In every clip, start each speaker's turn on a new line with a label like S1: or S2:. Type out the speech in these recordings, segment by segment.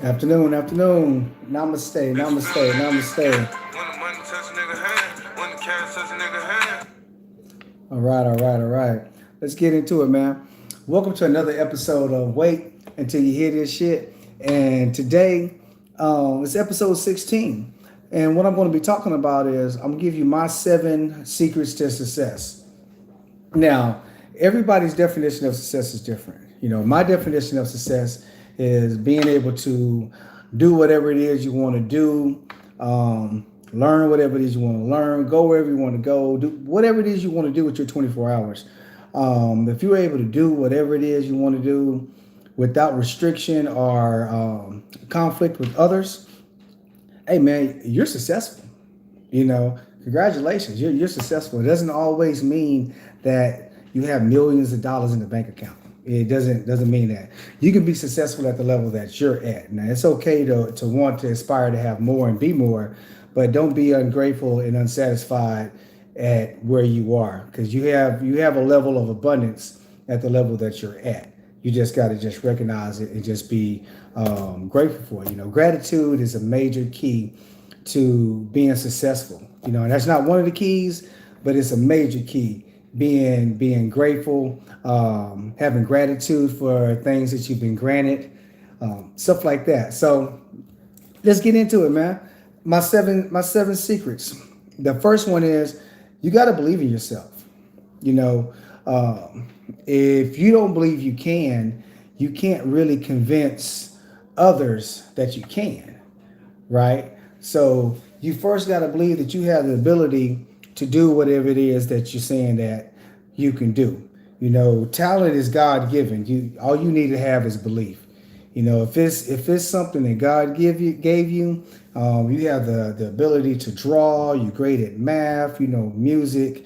S1: Afternoon, afternoon. Namaste, namaste, namaste.
S2: When the money touch a nigga hand, when the cash touch a nigga hand.
S1: All right, all right, all right. Let's get into it, man. Welcome to another episode of Wait Until You Hear This Shit. And today, it's episode 16. And what I'm going to be talking about is I'm going to give you my 7 secrets to success. Now, everybody's definition of success is different. My definition of success is being able to do whatever it is you want to do, learn whatever it is you want to learn, go wherever you want to go, do whatever it is you want to do with your 24 hours. If you're able to do whatever it is you want to do without restriction or conflict with others, hey man, you're successful. Congratulations, you're successful. It doesn't always mean that you have millions of dollars in the bank account. It doesn't mean that. You can be successful at the level that you're at. Now it's okay to want to aspire to have more and be more, but don't be ungrateful and unsatisfied at where you are, because you have a level of abundance at the level that you're at. You just got to just recognize it and just be grateful for it. Gratitude is a major key to being successful. And that's not one of the keys, but it's a major key. Being grateful, having gratitude for things that you've been granted, stuff like that. So let's get into it, man. My seven secrets. The first one is you got to believe in yourself. You know, if you don't believe you can't really convince others that you can, right? So you first got to believe that you have the ability to do whatever it is that you're saying that you can do. Talent is God given. All you need to have is belief. If it's something that God gave you, you have the ability to draw. You're great at math. Music.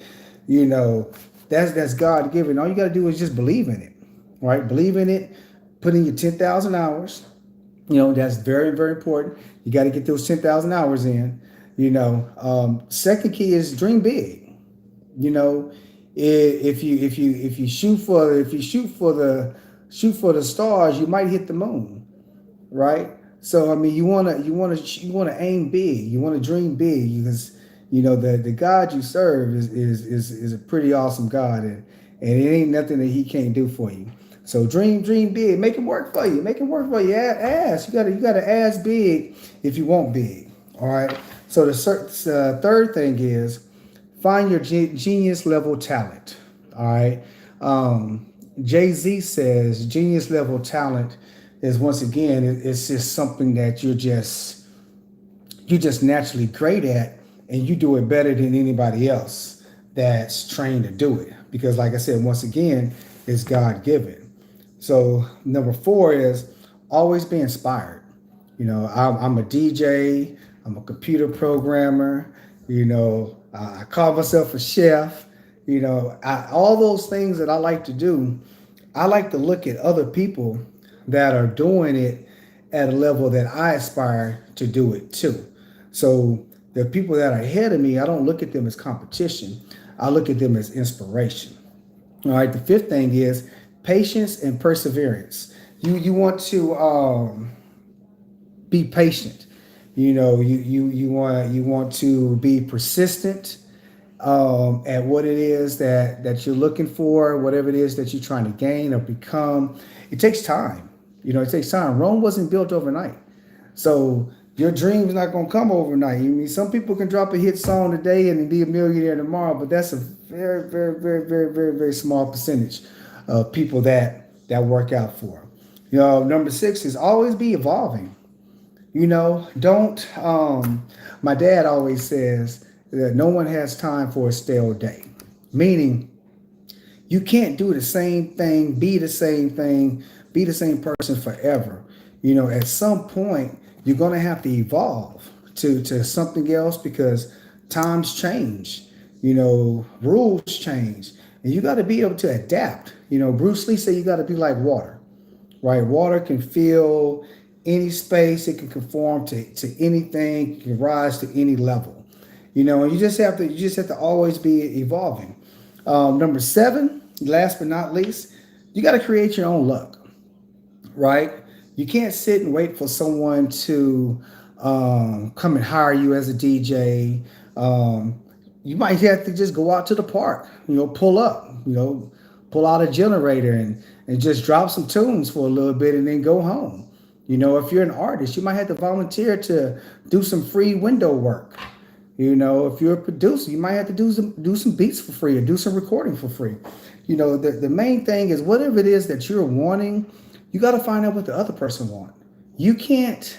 S1: That's God given. All you got to do is just believe in it, right? Believe in it. Put in your 10,000 hours. That's very, very important. You got to get those 10,000 hours in. Second key is dream big. You know, if you shoot for the stars, you might hit the moon, right? So I mean, you wanna aim big. You want to dream big because the God you serve is a pretty awesome God, and it ain't nothing that He can't do for you. So dream big. Make it work for you. Make it work for you. Ask. You gotta ask big if you want big. All right. So the third thing is find your genius level talent. All right. Jay-Z says genius level talent is, once again, it's just something that you're just naturally great at, and you do it better than anybody else that's trained to do it. Because like I said, once again, it's God given. So number four is always be inspired. I'm a DJ. I'm a computer programmer. I call myself a chef. All those things that I like to do, I like to look at other people that are doing it at a level that I aspire to do it too. So the people that are ahead of me, I don't look at them as competition. I look at them as inspiration. All right. The fifth thing is patience and perseverance. You want to be patient. You want to be persistent at what it is that you're looking for, whatever it is that you're trying to gain or become. It takes time. It takes time. Rome wasn't built overnight. So your dream is not going to come overnight. Some people can drop a hit song today and be a millionaire tomorrow, but that's a very, very, very, very, very, very small percentage of people that work out for them. Number six is always be evolving. Don't. My dad always says that no one has time for a stale day, meaning you can't do the same thing, be the same person forever. At some point, you're going to have to evolve to something else because times change, rules change, and you got to be able to adapt. Bruce Lee said you got to be like water, right? Water can fill any space, it can conform to anything, it can rise to any level. And you just have to always be evolving. Number seven, last but not least, you got to create your own luck, right? You can't sit and wait for someone to come and hire you as a DJ. You might have to just go out to the park, pull up, pull out a generator and just drop some tunes for a little bit and then go home. If you're an artist, you might have to volunteer to do some free window work. If you're a producer, you might have to do some beats for free or do some recording for free. The main thing is whatever it is that you're wanting, you got to find out what the other person wants. You can't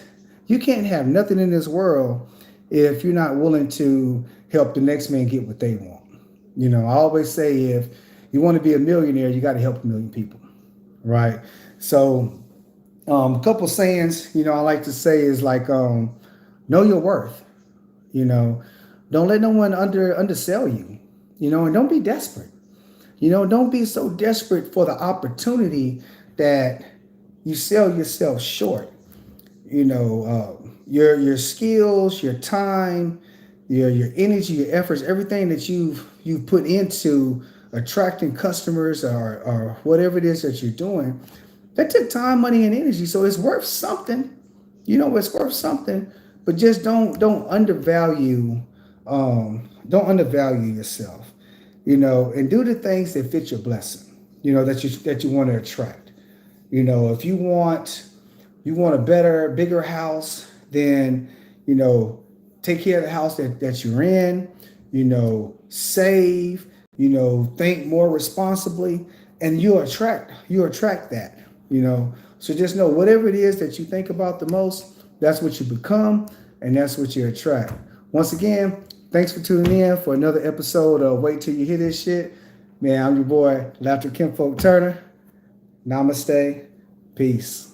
S1: have nothing in this world if you're not willing to help the next man get what they want. I always say if you want to be a millionaire, you got to help a million people, right? So a couple sayings, I like to say is like, know your worth. Don't let no one undersell you, and don't be desperate. Don't be so desperate for the opportunity that you sell yourself short. Your skills, your time, your energy, your efforts, everything that you've put into attracting customers or whatever it is that you're doing, that took time, money, and energy. So it's worth something. It's worth something. But just don't undervalue yourself, and do the things that fit your blessing, that you want to attract. If you want a better, bigger house, then take care of the house that you're in, save, think more responsibly, and you attract that, So just know whatever it is that you think about the most, that's what you become, and that's what you attract. Once again, thanks for tuning in for another episode of Wait Till You Hear This Shit. Man, I'm your boy, Laughter Kinfolk Turner. Namaste. Peace.